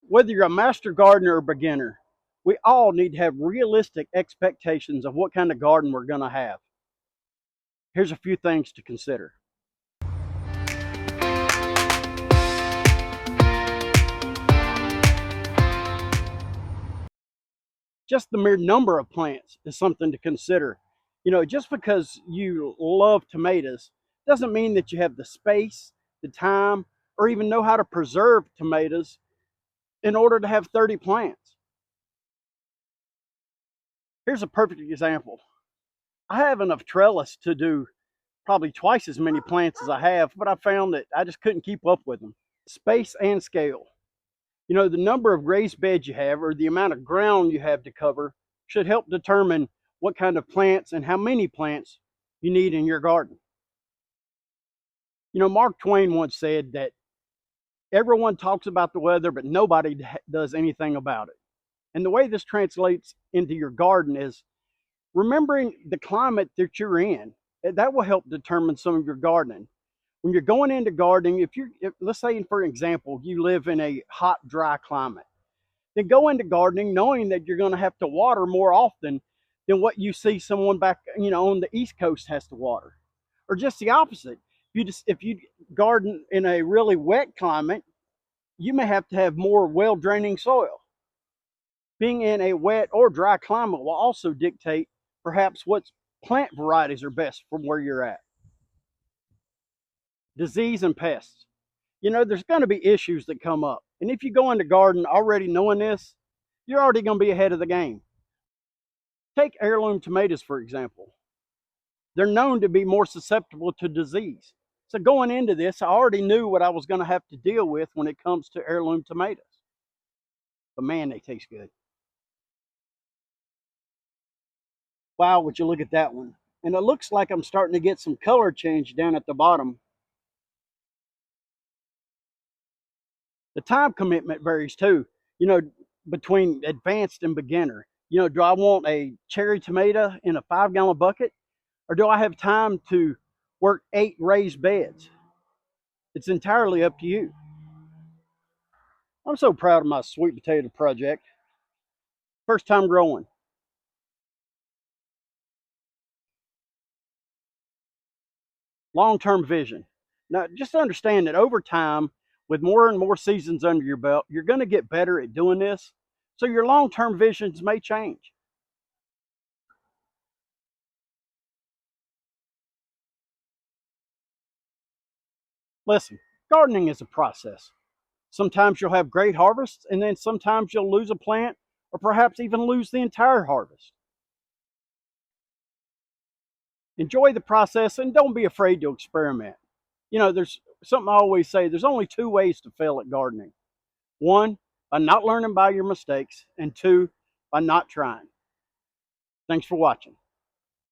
Whether you're a master gardener or beginner, we all need to have realistic expectations of what kind of garden we're going to have. Here's a few things to consider. Just the mere number of plants is something to consider. Just because you love tomatoes doesn't mean that you have the space, the time, or even know how to preserve tomatoes in order to have 30 plants. Here's a perfect example. I have enough trellis to do probably twice as many plants as I have, but I found that I just couldn't keep up with them. Space and scale. The number of raised beds you have or the amount of ground you have to cover should help determine what kind of plants and how many plants you need in your garden. Mark Twain once said that everyone talks about the weather, but nobody does anything about it. And the way this translates into your garden is remembering the climate that you're in. That will help determine some of your gardening. When you're going into gardening, let's say, for example, you live in a hot, dry climate, then go into gardening knowing that you're going to have to water more often than what you see someone back, on the East Coast has to water. Or just the opposite. If you garden in a really wet climate, you may have to have more well-draining soil. Being in a wet or dry climate will also dictate perhaps what plant varieties are best from where you're at. Disease and pests. There's going to be issues that come up. And if you go into garden already knowing this, you're already going to be ahead of the game. Take heirloom tomatoes, for example. They're known to be more susceptible to disease. So going into this, I already knew what I was going to have to deal with when it comes to heirloom tomatoes. But man, they taste good. Wow, would you look at that one? And it looks like I'm starting to get some color change down at the bottom. The time commitment varies too, you know, between advanced and beginner. Do I want a cherry tomato in a 5-gallon bucket, or do I have time to work 8 raised beds? It's entirely up to you. I'm so proud of my sweet potato project. First time growing. Long term vision. Now, just understand that over time, with more and more seasons under your belt, you're going to get better at doing this. So your long term visions may change. Listen, gardening is a process. Sometimes you'll have great harvests, and then sometimes you'll lose a plant or perhaps even lose the entire harvest. Enjoy the process and don't be afraid to experiment. There's something I always say, there's only 2 ways to fail at gardening. One, by not learning by your mistakes, and two, by not trying. Thanks for watching.